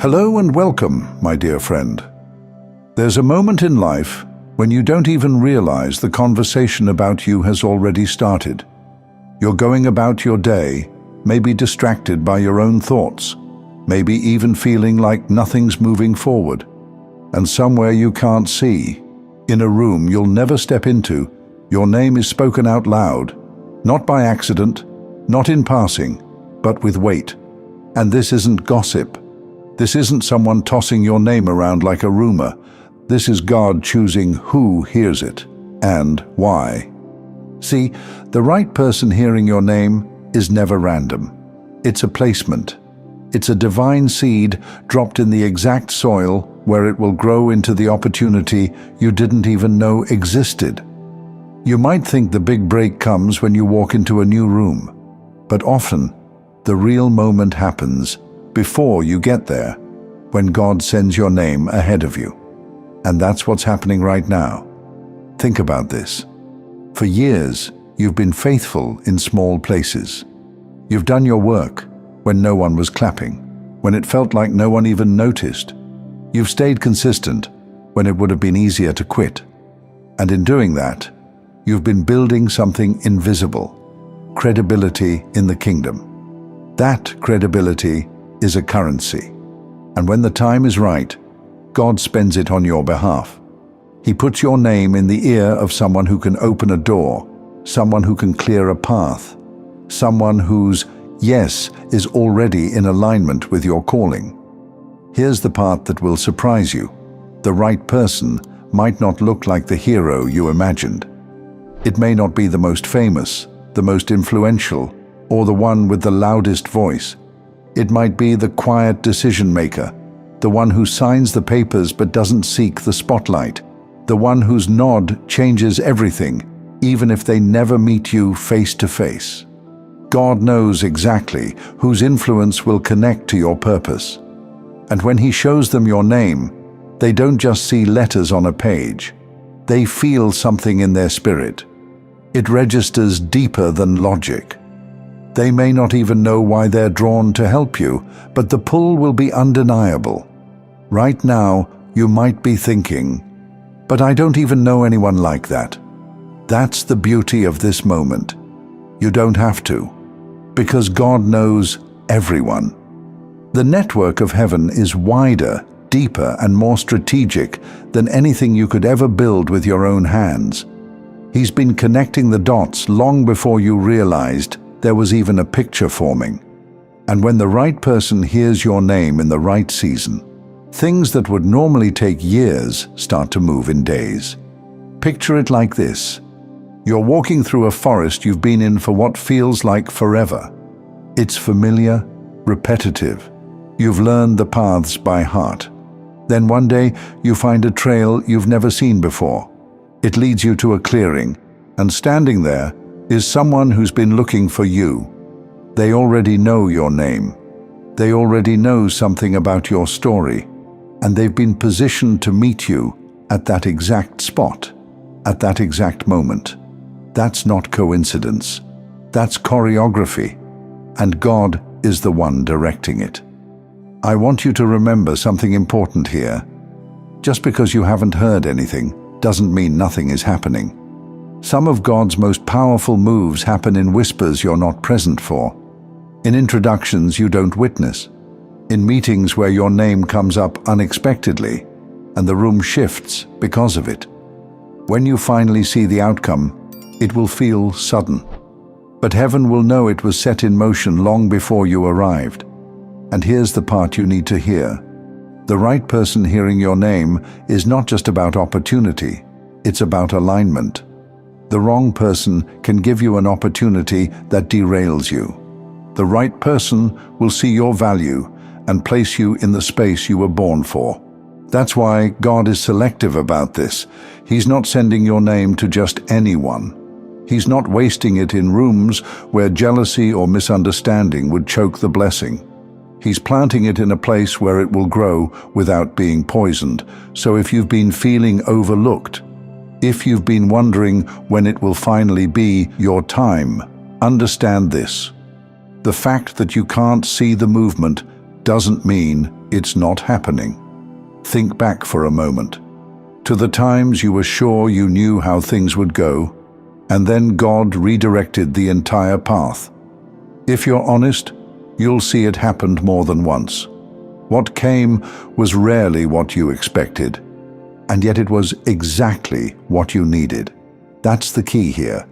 Hello and welcome, my dear friend. There's a moment in life when you don't even realize the conversation about you has already started. You're going about your day, maybe distracted by your own thoughts, maybe even feeling like nothing's moving forward. And somewhere you can't see, in a room you'll never step into, your name is spoken out loud, not by accident, not in passing, but with weight. And this isn't gossip. This isn't someone tossing your name around like a rumor. This is God choosing who hears it and why. See, the right person hearing your name is never random. It's a placement. It's a divine seed dropped in the exact soil where it will grow into the opportunity you didn't even know existed. You might think the big break comes when you walk into a new room, but often the real moment happens before you get there, when God sends your name ahead of you. And that's what's happening right now. Think about this. For years, you've been faithful in small places. You've done your work when no one was clapping, when it felt like no one even noticed. You've stayed consistent when it would have been easier to quit. And in doing that, you've been building something invisible, credibility in the kingdom. That credibility is a currency. And when the time is right, God spends it on your behalf. He puts your name in the ear of someone who can open a door, someone who can clear a path, someone whose yes is already in alignment with your calling. Here's the part that will surprise you. The right person might not look like the hero you imagined. It may not be the most famous, the most influential, or the one with the loudest voice. It might be the quiet decision maker, the one who signs the papers but doesn't seek the spotlight, the one whose nod changes everything, even if they never meet you face to face. God knows exactly whose influence will connect to your purpose. And when He shows them your name, they don't just see letters on a page. They feel something in their spirit. It registers deeper than logic. They may not even know why they're drawn to help you, but the pull will be undeniable. Right now, you might be thinking, "But I don't even know anyone like that." That's the beauty of this moment. You don't have to, because God knows everyone. The network of heaven is wider, deeper, and more strategic than anything you could ever build with your own hands. He's been connecting the dots long before you realized there was even a picture forming. And when the right person hears your name in the right season, things that would normally take years start to move in days. Picture it like this. You're walking through a forest you've been in for what feels like forever. It's familiar, repetitive. You've learned the paths by heart. Then one day you find a trail you've never seen before. It leads you to a clearing, and standing there is someone who's been looking for you. They already know your name. They already know something about your story, and they've been positioned to meet you at that exact spot, at that exact moment. That's not coincidence. That's choreography, and God is the one directing it. I want you to remember something important here. Just because you haven't heard anything doesn't mean nothing is happening. Some of God's most powerful moves happen in whispers you're not present for, in introductions you don't witness, in meetings where your name comes up unexpectedly and the room shifts because of it. When you finally see the outcome, it will feel sudden, but heaven will know it was set in motion long before you arrived. And here's the part you need to hear. The right person hearing your name is not just about opportunity, it's about alignment. The wrong person can give you an opportunity that derails you. The right person will see your value and place you in the space you were born for. That's why God is selective about this. He's not sending your name to just anyone. He's not wasting it in rooms where jealousy or misunderstanding would choke the blessing. He's planting it in a place where it will grow without being poisoned. So if you've been feeling overlooked, if you've been wondering when it will finally be your time, understand this. The fact that you can't see the movement doesn't mean it's not happening. Think back for a moment to the times you were sure you knew how things would go, and then God redirected the entire path. If you're honest, you'll see it happened more than once. What came was rarely what you expected, and yet it was exactly what you needed. That's the key here,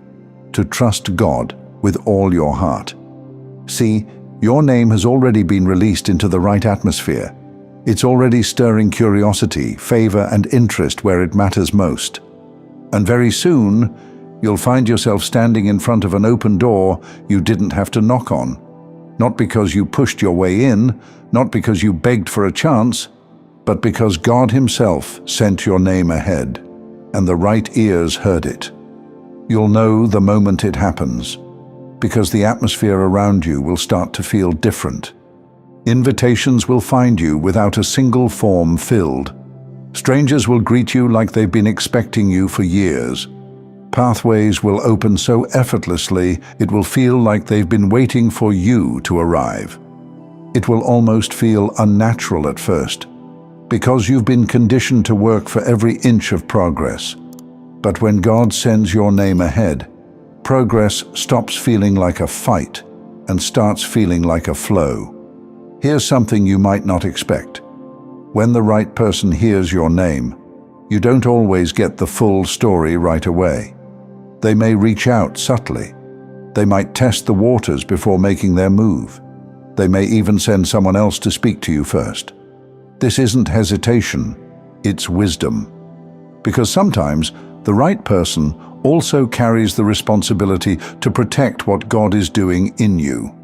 to trust God with all your heart. See, your name has already been released into the right atmosphere. It's already stirring curiosity, favor, and interest where it matters most. And very soon, you'll find yourself standing in front of an open door you didn't have to knock on. Not because you pushed your way in, not because you begged for a chance, but because God Himself sent your name ahead, and the right ears heard it. You'll know the moment it happens, because the atmosphere around you will start to feel different. Invitations will find you without a single form filled. Strangers will greet you like they've been expecting you for years. Pathways will open so effortlessly it will feel like they've been waiting for you to arrive. It will almost feel unnatural at first, because you've been conditioned to work for every inch of progress. But when God sends your name ahead, progress stops feeling like a fight and starts feeling like a flow. Here's something you might not expect. When the right person hears your name, you don't always get the full story right away. They may reach out subtly. They might test the waters before making their move. They may even send someone else to speak to you first. This isn't hesitation, it's wisdom. Because sometimes the right person also carries the responsibility to protect what God is doing in you.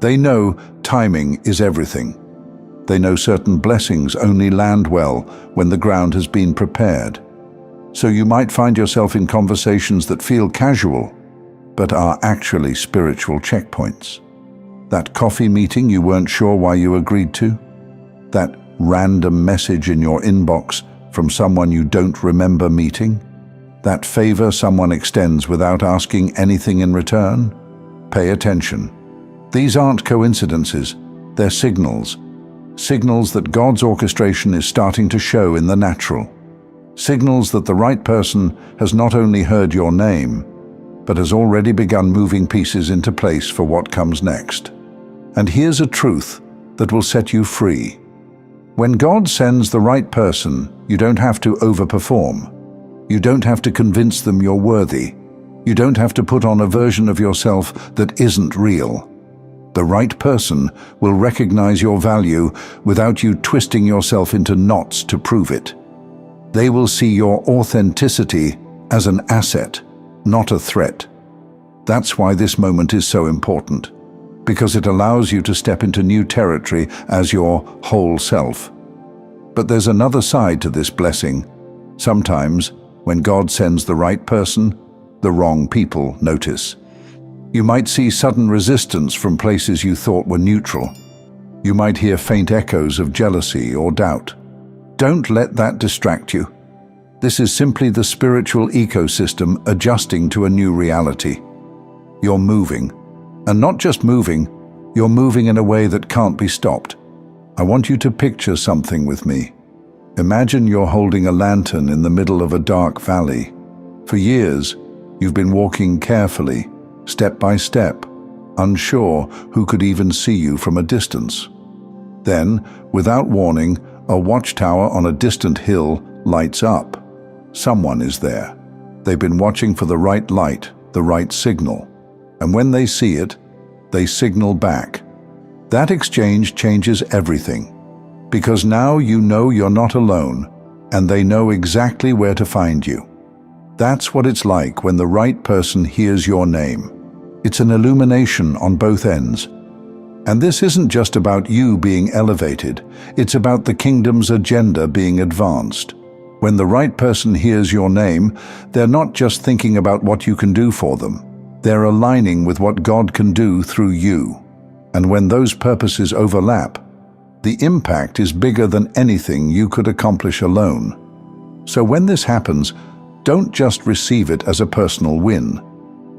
They know timing is everything. They know certain blessings only land well when the ground has been prepared. So you might find yourself in conversations that feel casual, but are actually spiritual checkpoints. That coffee meeting you weren't sure why you agreed to? That random message in your inbox from someone you don't remember meeting? That favor someone extends without asking anything in return? Pay attention. These aren't coincidences, they're signals. Signals that God's orchestration is starting to show in the natural. Signals that the right person has not only heard your name, but has already begun moving pieces into place for what comes next. And here's a truth that will set you free. When God sends the right person, you don't have to overperform. You don't have to convince them you're worthy. You don't have to put on a version of yourself that isn't real. The right person will recognize your value without you twisting yourself into knots to prove it. They will see your authenticity as an asset, not a threat. That's why this moment is so important, because it allows you to step into new territory as your whole self. But there's another side to this blessing. Sometimes, when God sends the right person, the wrong people notice. You might see sudden resistance from places you thought were neutral. You might hear faint echoes of jealousy or doubt. Don't let that distract you. This is simply the spiritual ecosystem adjusting to a new reality. You're moving, and not just moving, you're moving in a way that can't be stopped. I want you to picture something with me. Imagine you're holding a lantern in the middle of a dark valley. For years, you've been walking carefully, step by step, unsure who could even see you from a distance. Then, without warning, a watchtower on a distant hill lights up. Someone is there. They've been watching for the right light, the right signal. And when they see it, they signal back. That exchange changes everything. Because now you know you're not alone, and they know exactly where to find you. That's what it's like when the right person hears your name. It's an illumination on both ends. And this isn't just about you being elevated, it's about the kingdom's agenda being advanced. When the right person hears your name, they're not just thinking about what you can do for them. They're aligning with what God can do through you. And when those purposes overlap, the impact is bigger than anything you could accomplish alone. So when this happens, don't just receive it as a personal win.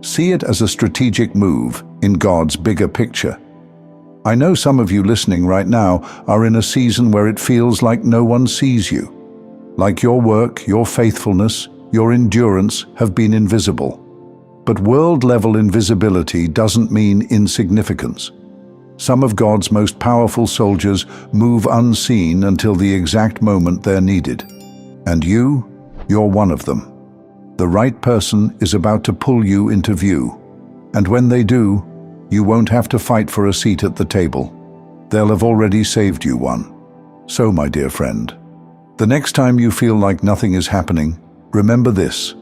See it as a strategic move in God's bigger picture. I know some of you listening right now are in a season where it feels like no one sees you. Like your work, your faithfulness, your endurance have been invisible. But world-level invisibility doesn't mean insignificance. Some of God's most powerful soldiers move unseen until the exact moment they're needed. And you're one of them. The right person is about to pull you into view. And when they do, you won't have to fight for a seat at the table. They'll have already saved you one. So, my dear friend, the next time you feel like nothing is happening, remember this: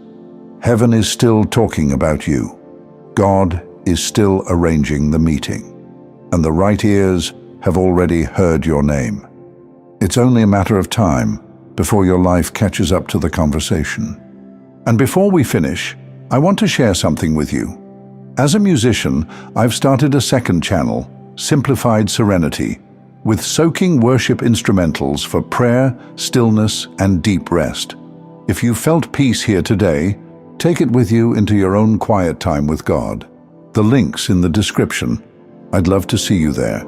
heaven is still talking about you. God is still arranging the meeting. And the right ears have already heard your name. It's only a matter of time before your life catches up to the conversation. And before we finish, I want to share something with you. As a musician, I've started a second channel, Simplified Serenity, with soaking worship instrumentals for prayer, stillness, and deep rest. If you felt peace here today, take it with you into your own quiet time with God. The link's in the description. I'd love to see you there.